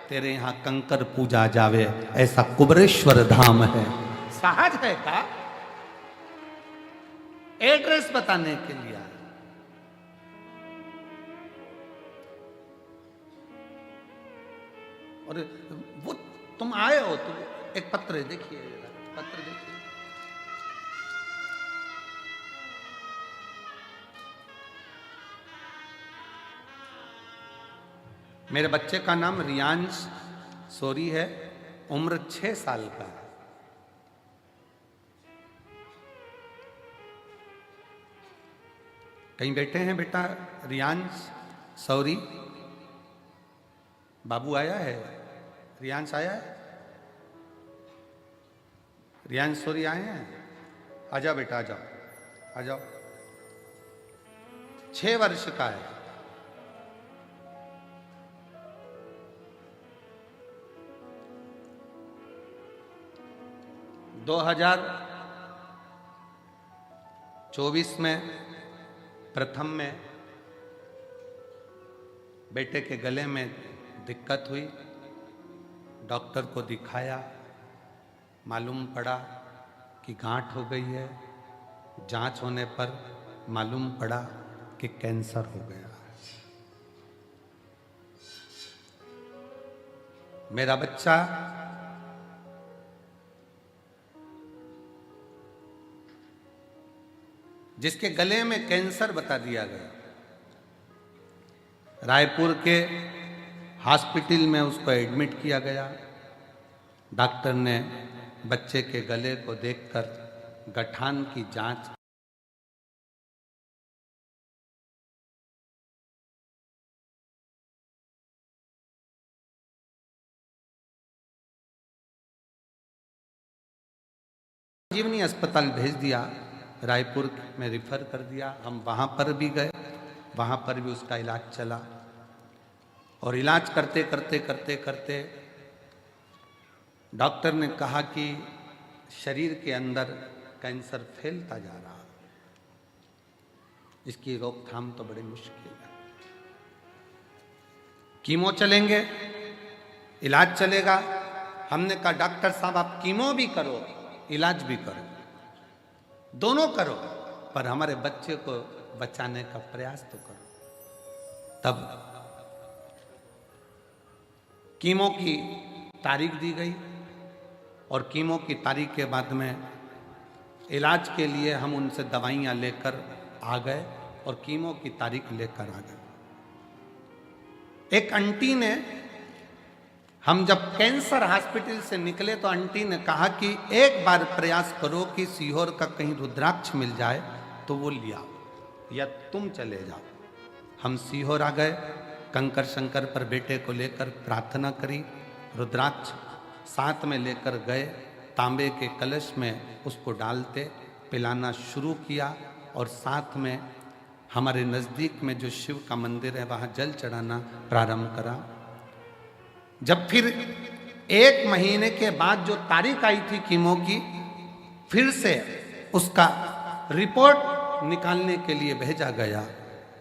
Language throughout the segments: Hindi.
तेरे यहाँ कंकर पूजा जावे, ऐसा कुबरेश्वर धाम है। सहज है का एड्रेस बताने के लिए। और वो तुम आए हो तो एक पत्र देखिए, पत्र देखिए। मेरे बच्चे का नाम रियांश सोरी है, उम्र 6 साल का है। कहीं बैठे हैं बेटा रियांश सौरी? बाबू आया है? रियांश आया है? रियांश सौरी आए हैं? आ जाओ बेटा, आ जाओ, आ जाओ। 6 वर्ष का है। दो 2024 में प्रथम में बेटे के गले में दिक्कत हुई, डॉक्टर को दिखाया, मालूम पड़ा कि गांठ हो गई है। जांच होने पर मालूम पड़ा कि कैंसर हो गया। मेरा बच्चा जिसके गले में कैंसर बता दिया गया, रायपुर के हॉस्पिटल में उसको एडमिट किया गया। डॉक्टर ने बच्चे के गले को देखकर गठान की जांच जीवनी अस्पताल भेज दिया, रायपुर में रिफर कर दिया। हम वहाँ पर भी गए, वहाँ पर भी उसका इलाज चला। और इलाज करते करते करते करते डॉक्टर ने कहा कि शरीर के अंदर कैंसर फैलता जा रहा, इसकी रोकथाम तो बड़ी मुश्किल है। कीमो चलेंगे, इलाज चलेगा। हमने कहा डॉक्टर साहब आप कीमो भी करो, इलाज भी करो, दोनों करो, पर हमारे बच्चे को बचाने का प्रयास तो करो। तब कीमो की तारीख दी गई और कीमो की तारीख के बाद में इलाज के लिए हम उनसे दवाइयाँ लेकर आ गए और कीमो की तारीख लेकर आ गए। एक आंटी ने, हम जब कैंसर हॉस्पिटल से निकले तो आंटी ने कहा कि एक बार प्रयास करो कि सीहोर का कहीं रुद्राक्ष मिल जाए तो वो लिया या तुम चले जाओ। हम सीहोर आ गए, कंकर शंकर पर बेटे को लेकर प्रार्थना करी, रुद्राक्ष साथ में लेकर गए, तांबे के कलश में उसको डालते पिलाना शुरू किया और साथ में हमारे नज़दीक में जो शिव का मंदिर है वहाँ जल चढ़ाना प्रारंभ करा। जब फिर 1 महीने के बाद जो तारीख आई थी कीमो की, फिर से उसका रिपोर्ट निकालने के लिए भेजा गया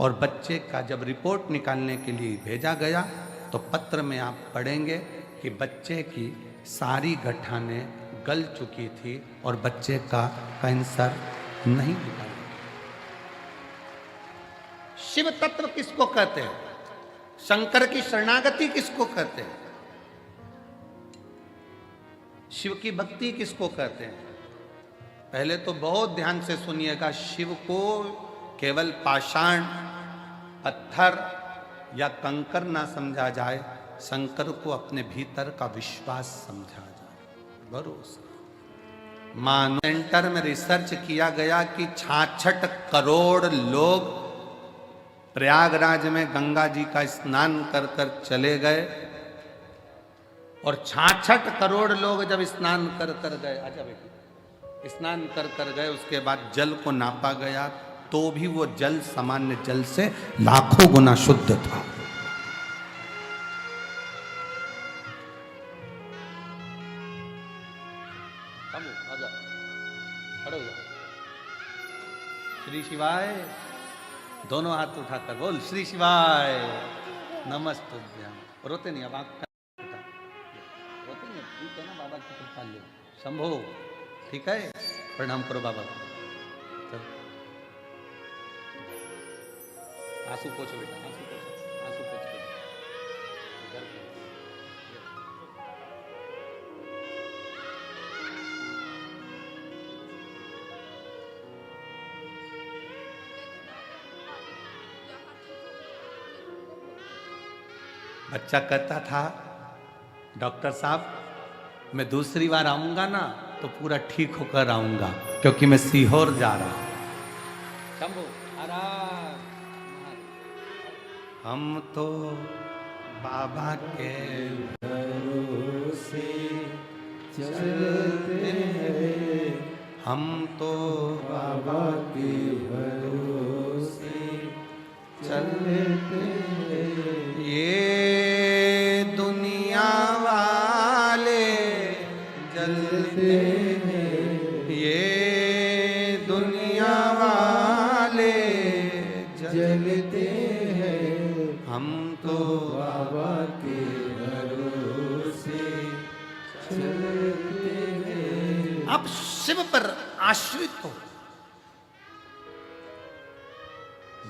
और बच्चे का जब रिपोर्ट निकालने के लिए भेजा गया तो पत्र में आप पढ़ेंगे कि बच्चे की सारी गठानें गल चुकी थी और बच्चे का कैंसर नहीं निकाला। शिव तत्व किसको कहते हैं? शंकर की शरणागति किसको कहते हैं? शिव की भक्ति किसको कहते हैं? पहले तो बहुत ध्यान से सुनिएगा। शिव को केवल पाषाण, पत्थर या कंकर ना समझा जाए, शंकर को अपने भीतर का विश्वास समझा जाए, भरोसा। मानो सेंटर में रिसर्च किया गया कि 66 करोड़ लोग प्रयागराज में गंगा जी का स्नान कर कर चले गए और 66 करोड़ लोग जब स्नान कर कर गए, आजा बेटी, स्नान कर कर गए, उसके बाद जल को नापा गया तो भी वो जल सामान्य जल से लाखों गुना शुद्ध था। श्री शिवाय, दोनों हाथ उठाकर बोल श्री शिवाय, नमस्तुभ्यं। रोते नहीं अब आप। ठीक है ना, बाबा की कृपा ले शंभो, ठीक है, प्रणाम करो बाबा को। चल आंसू पोछो बेटा, आंसू पोछो, आंसू पोछ के बच्चा कहता था डॉक्टर साहब मैं दूसरी बार आऊंगा ना तो पूरा ठीक होकर आऊंगा, क्योंकि मैं सीहोर जा रहा हूं। शंभू हम तो बाबा के भरोसे चलते हैं, हम तो बाबा के भरोसे चलते हैं। ये दुनिया वाले जलते हैं, ये दुनिया वाले जलते हैं, हम तो बाबा के भरोसे चलते हैं। आप शिव पर आश्रित हो।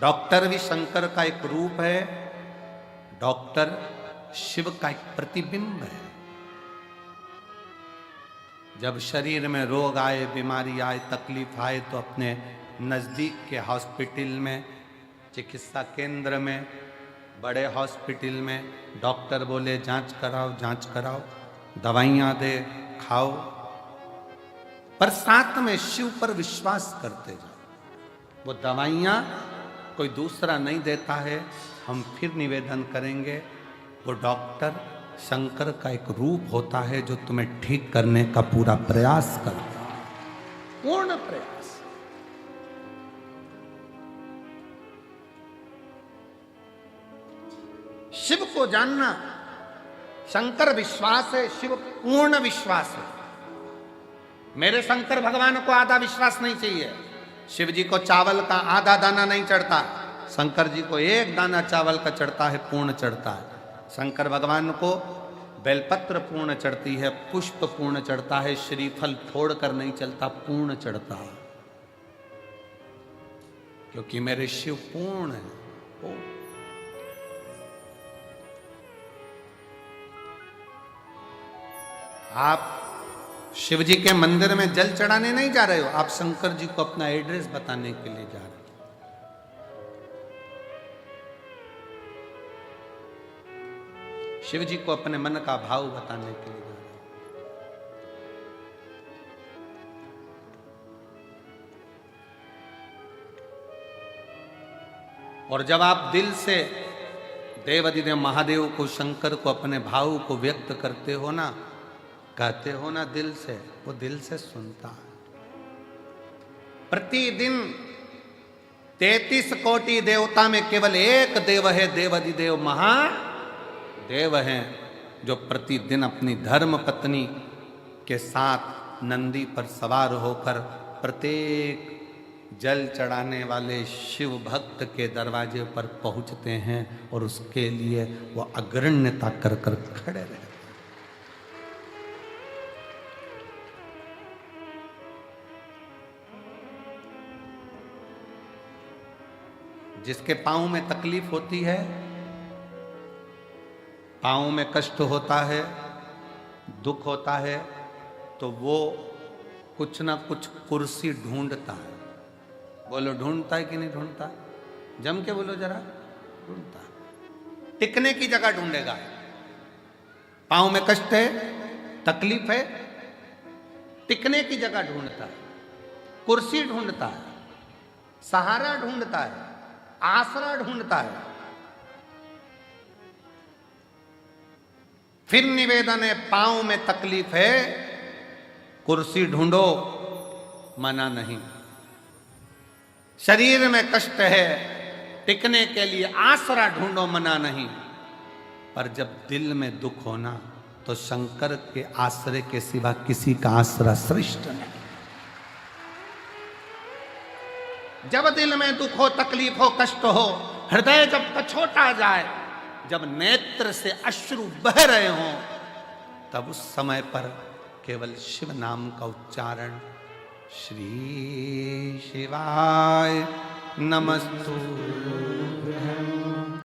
डॉक्टर भी शंकर का एक रूप है, डॉक्टर शिव का एक प्रतिबिंब है। जब शरीर में रोग आए, बीमारी आए, तकलीफ आए तो अपने नज़दीक के हॉस्पिटल में, चिकित्सा केंद्र में, बड़े हॉस्पिटल में डॉक्टर बोले जांच कराओ, जांच कराओ, दवाइयाँ दे, खाओ, पर साथ में शिव पर विश्वास करते जाओ। वो दवाइयाँ कोई दूसरा नहीं देता है। हम फिर निवेदन करेंगे, वो डॉक्टर शंकर का एक रूप होता है जो तुम्हें ठीक करने का पूरा प्रयास करता है, पूर्ण प्रयास। शिव को जानना, शंकर विश्वास है, शिव पूर्ण विश्वास है। मेरे शंकर भगवान को आधा विश्वास नहीं चाहिए। शिव जी को चावल का आधा दाना नहीं चढ़ता, शंकर जी को एक दाना चावल का चढ़ता है, पूर्ण चढ़ता है। शंकर भगवान को बेलपत्र पूर्ण चढ़ती है, पुष्प पूर्ण चढ़ता है, श्रीफल फोड़ कर नहीं चलता, पूर्ण चढ़ता है, क्योंकि मेरे शिव पूर्ण है। आप शिव जी के मंदिर में जल चढ़ाने नहीं जा रहे हो, आप शंकर जी को अपना एड्रेस बताने के लिए जा रहे हो। शिव जी को अपने मन का भाव बताने के लिए जा रहे हो। और जब आप दिल से देवाधिदेव महादेव को, शंकर को, अपने भाव को व्यक्त करते हो ना, कहते हो ना दिल से, वो दिल से सुनता है। प्रतिदिन 33 कोटि देवता में केवल एक देव है, देवाधिदेव महादेव हैं, जो प्रतिदिन अपनी धर्म पत्नी के साथ नंदी पर सवार होकर प्रत्येक जल चढ़ाने वाले शिव भक्त के दरवाजे पर पहुंचते हैं और उसके लिए वो अग्रण्यता कर कर खड़े रहते हैं। जिसके पांव में तकलीफ होती है, पांव में कष्ट होता है, दुख होता है, तो वो कुछ ना कुछ कुर्सी ढूंढता है। बोलो ढूंढता है कि नहीं ढूंढता? जम के बोलो जरा, ढूंढता है। टिकने की जगह ढूंढेगा। पांव में कष्ट है, तकलीफ है, टिकने की जगह ढूंढता है, कुर्सी ढूंढता है, सहारा ढूंढता है, आसरा ढूंढता है। फिर निवेदन है, पांव में तकलीफ है, कुर्सी ढूंढो, मना नहीं। शरीर में कष्ट है, टिकने के लिए आसरा ढूंढो, मना नहीं। पर जब दिल में दुख होना, तो शंकर के आश्रय के सिवा किसी का आसरा श्रेष्ठ नहीं। जब दिल में दुख हो, तकलीफ हो, कष्ट हो, हृदय जब कछोटा जाए, जब नेत्र से अश्रु बह रहे हों, तब उस समय पर केवल शिव नाम का उच्चारण, श्री शिवाय नमस्तु।